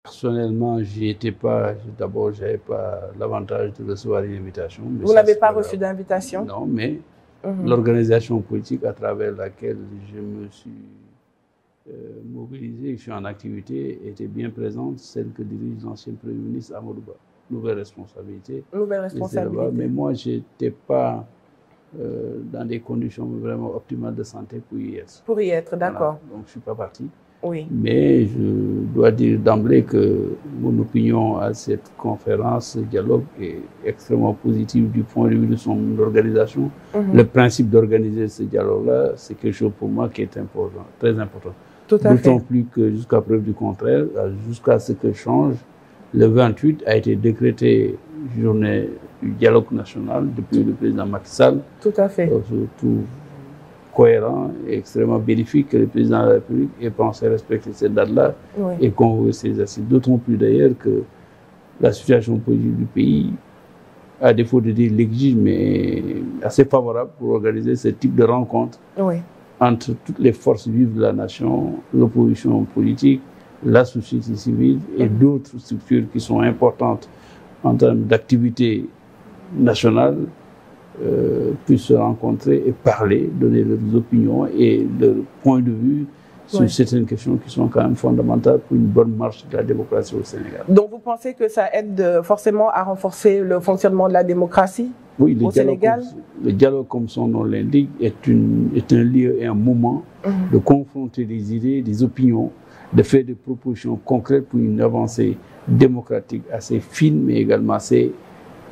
Personnellement, j'y étais pas. D'abord, je n'avais pas l'avantage de recevoir une invitation. Vous n'avez pas reçu d'invitation? Non, mais l'organisation politique à travers laquelle je me suis mobilisé, je suis en activité, était bien présente, celle que dirige l'ancien Premier ministre Amadou Ba. Nouvelle responsabilité. Nouvelle responsabilité. Mais moi, je n'étais pas dans des conditions vraiment optimales de santé pour y être. Pour y être, d'accord. Voilà. Donc, je ne suis pas parti. Oui. Mais je dois dire d'emblée que mon opinion à cette conférence, ce dialogue est extrêmement positive du point de vue de son organisation. Le principe d'organiser ce dialogue-là, c'est quelque chose pour moi qui est important, très important. Tout à fait. D'autant plus que jusqu'à preuve du contraire, jusqu'à ce que change, le 28 a été décrété journée du dialogue national depuis le président Macky Sall. Tout à fait. Surtout cohérent et extrêmement bénéfique que le président de la République ait pensé respecter cette date-là et convoquer ces assises. D'autant plus d'ailleurs que la situation politique du pays, à défaut de dire l'exige, mais assez favorable pour organiser ce type de rencontre entre toutes les forces vives de la nation, l'opposition politique, la société civile et d'autres structures qui sont importantes en termes d'activité nationale, puissent se rencontrer et parler, donner leurs opinions et leurs points de vue sur certaines questions qui sont quand même fondamentales pour une bonne marche de la démocratie au Sénégal. Donc vous pensez que ça aide forcément à renforcer le fonctionnement de la démocratie au Sénégal? Le dialogue, comme son nom l'indique, est un lieu et un moment de confronter des idées, des opinions, de faire des propositions concrètes pour une avancée démocratique assez fine, mais également assez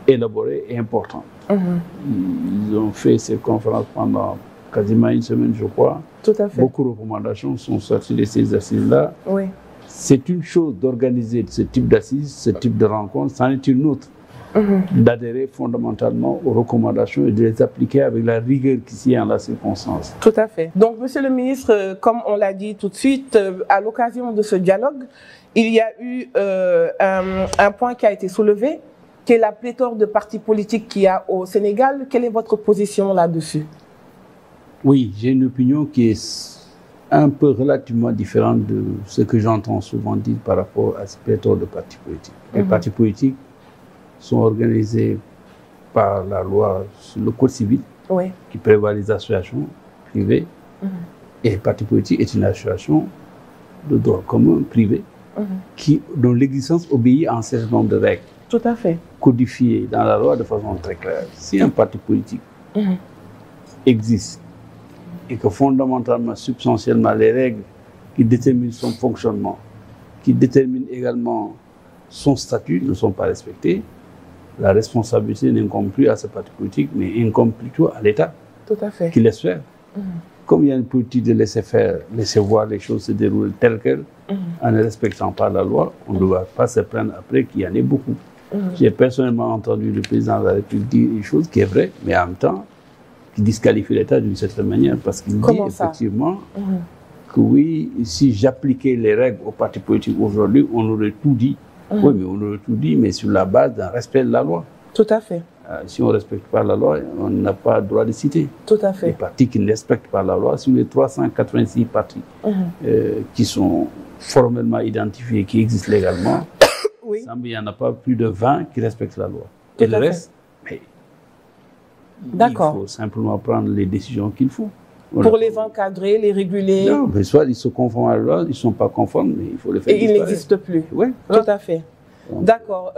élaborée et importante. Ils ont fait ces conférences pendant quasiment une semaine, je crois. Tout à fait. Beaucoup de recommandations sont sorties de ces assises-là. Oui. C'est une chose d'organiser ce type d'assises, ce type de rencontres, c'en est une autre d'adhérer fondamentalement aux recommandations et de les appliquer avec la rigueur qui s'y est en la circonstance. Tout à fait. Donc, Monsieur le ministre, comme on l'a dit tout de suite, à l'occasion de ce dialogue, il y a eu un point qui a été soulevé, qui est la pléthore de partis politiques qu'il y a au Sénégal. Quelle est votre position là-dessus? Oui, j'ai une opinion qui est un peu relativement différente de ce que j'entends souvent dire par rapport à cette pléthore de partis politiques. Les partis politiques sont organisés par la loi sur le code civil qui prévoit les associations privées. Et les partis politiques est une association de droit commun privé dont l'existence obéit à un certain nombre de règles. Tout à fait. Codifiées dans la loi de façon très claire. Si un parti politique existe et que fondamentalement, substantiellement, les règles qui déterminent son fonctionnement, qui déterminent également son statut ne sont pas respectées, la responsabilité n'incombe plus à ce parti politique, mais incombe plutôt à l'État qui laisse faire. Comme il y a une politique de laisser faire, laisser voir les choses se dérouler telles quelles, en ne respectant pas la loi, on ne doit pas se prendre après qu'il y en ait beaucoup. J'ai personnellement entendu le président de la République dire une chose qui est vraie, mais en même temps, qui disqualifie l'État d'une certaine manière, parce qu'il dit effectivement que oui, si j'appliquais les règles aux partis politiques aujourd'hui, on aurait tout dit. Oui, mais on aurait tout dit, mais sur la base d'un respect de la loi. Tout à fait. Si on ne respecte pas la loi, on n'a pas le droit de citer. Tout à fait. Les partis qui ne respectent pas la loi, sur les 386 partis qui sont formellement identifiés, qui existent légalement, il n'y en a pas plus de 20 qui respectent la loi. Et le reste, il faut simplement prendre les décisions qu'il faut. Pour les encadrer, les réguler. Non, mais soit ils se conforment à la loi, ils ne sont pas conformes, mais il faut le faire. Et ils n'existent plus. Oui. Tout à fait. D'accord.